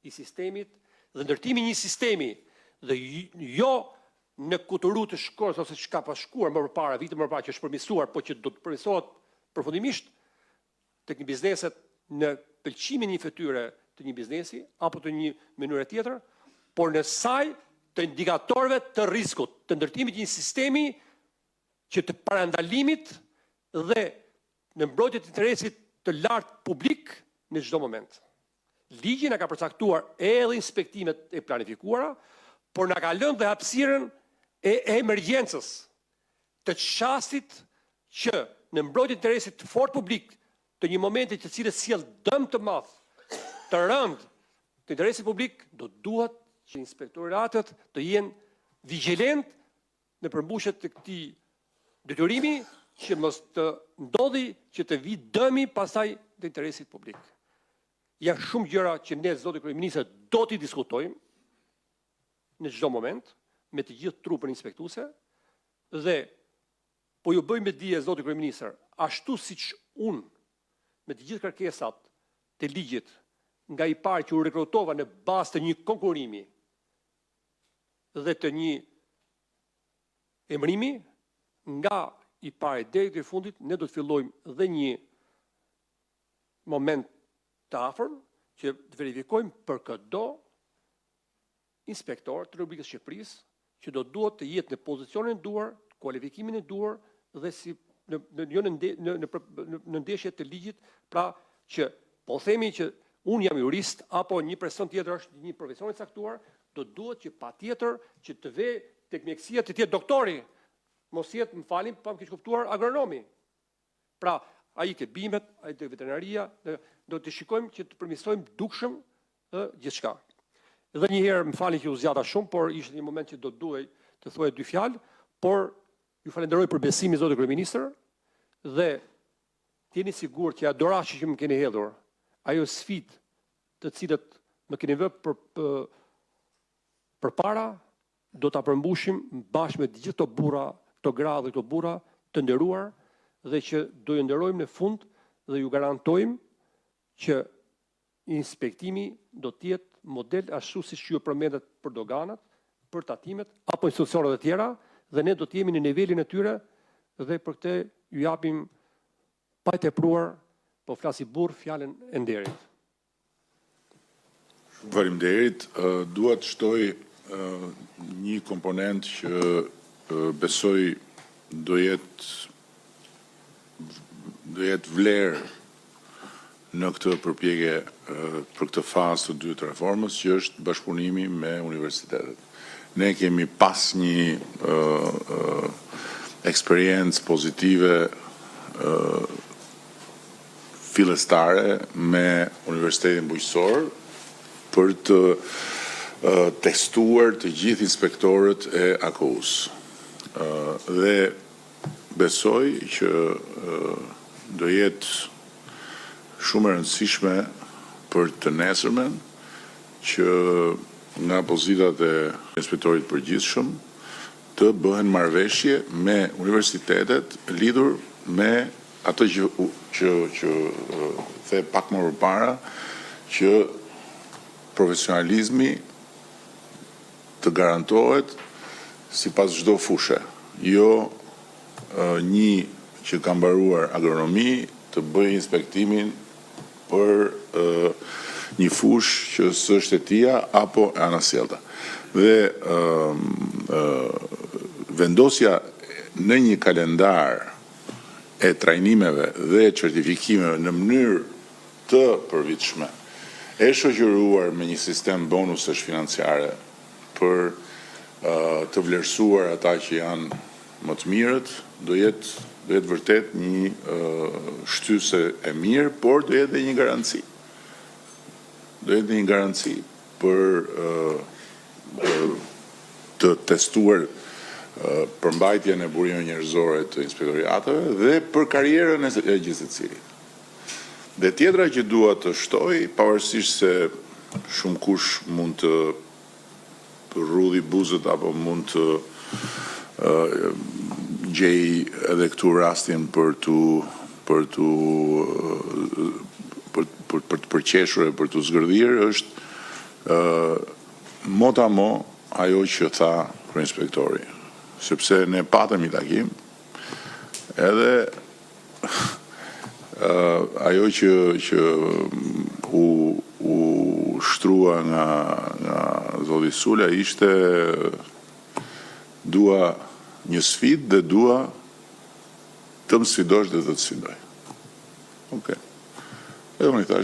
i sistemit dhe ndërtimi një sistemi dhe jo në kuturu të shkorës ose që ka pashkuar më përpara, vite më përpara që është përmisuar, po që do të përmisohet përfundimisht tek një bizneset në pëlqimin një fytyre të një biznesi apo të një mënyre tjetër, por në saj të indikatorëve të riskut, të ndërtimit një sistemi që të parandalimit dhe në mbrojtje të interesit të lartë publik në çdo moment. Ligji na ka përcaktuar edhe inspektimet e planifikuara, por na ka lënë dhe hapësirën e emergjencës të çastit që në mbrojtje të interesit të fortë publik të një momenti të cilës sjell dëm të madh, të rënd të interesit publik, do duhet që inspektoratet të jenë vigjilent në përmbushjet të këtij detyrimi që mos të ndodhi që të vi dëmi pasaj të interesit publik. Janë shumë gjëra që ne, zoti kryeminist, do t'i diskutojmë në çdo moment me të gjithë trupën inspektuese dhe po ju bëj me dije, zoti kryeminist, ashtu siç unë me të gjithë kërkesat të ligjit nga i parë që u rekrutova në bazë të një konkurrimi dhe të një emërimi, nga i parë deri te fundit ne do të fillojmë dhe një moment të afërm që të verifikojmë për çdo inspektor të Republikës së Shqipërisë që do duhet të jetë në pozicionin e duhur, kualifikimin e duhur dhe si në ndeshje të ligjit, pra që po themi që unë jam jurist apo një person tjetër është një profesion i caktuar, do duhet që patjetër që të vë tek mjekësia të jetë doktori, mos jetë, më falin, pa më keq kuptuar, agronomi. Pra, ai ke bimet, ai te veterinaria, do të shikojmë që të përmirësojmë dukshëm gjithçka. Edhe një herë, më falin që u zgjata shumë, por ishte një moment që do duhej të thuaj dy fjalë, por ju falenderoj për besimin, zoti kryeminist, dhe jeni sigurt që adorashi që më keni hedhur, ajo sfidë të cilët më keni vënë përpara, do ta përmbushim bashkë me gjithë këto burra, këto gra dhe këto burra të nderuar dhe që do ju nderojmë në fund dhe ju garantojmë që inspektimi do të jetë model ashtu siç ju përmendet për doganat, për tatimet apo institucionet e tjera dhe ne do të jemi në nivelin e tyre dhe për këtë ju japim pa të tepruar, po flasi burr fjalën e nderit. Faleminderit. Dua të shtoj një komponent që besoj do jetë vlerë në këtë përpjekje për këtë fazë të dytë të reformës, që është bashkëpunimi me universitetet. Ne kemi pas një eksperiencë pozitive fillestare me Universitetin Bujqësor për të testuar të gjithë inspektorët e AKU-s. Dhe besoj që do jetë shumë e rëndësishme për të nesërmen që nga pozitat e inspektorit përgjithshëm të bëhen marrëveshje me universitetet lidhur me atë që the pak më përpara, që profesionalizmi të garantohet sipas çdo fushë. Jo një që ka mbaruar agronomi të bëjë inspektimin për një fushë që s'është e tija apo e anasjellta. Dhe vendosja në një kalendar e trajnimeve dhe certifikimeve në mënyrë të përvitshme, e shoqëruar me një sistem bonusesh financiare për të vlerësuar ata që janë më të mirët, do jetë vërtet një shtyse e mirë, por do jetë dhe një garanci. Do jetë një garanci për të testuar përmbajtjen e burimeve njerëzore të inspektoriateve dhe për karrierën e gjithë secilit. Dhe tjetra që dua të shtoj, pavarësisht se shumë kush mund të rrudhi buzët apo mund të gjej edhe këtu rastin për të përqeshur e për të zgërdhir, është mota mo ajo që tha kryeinspektori, sepse ne patëm një takim, edhe ajo që u shtrua nga zoti Sula ishte dua një sfidë dhe dua të më sfidosh dhe të të sfidoj. Okej. Edhe unë i thash,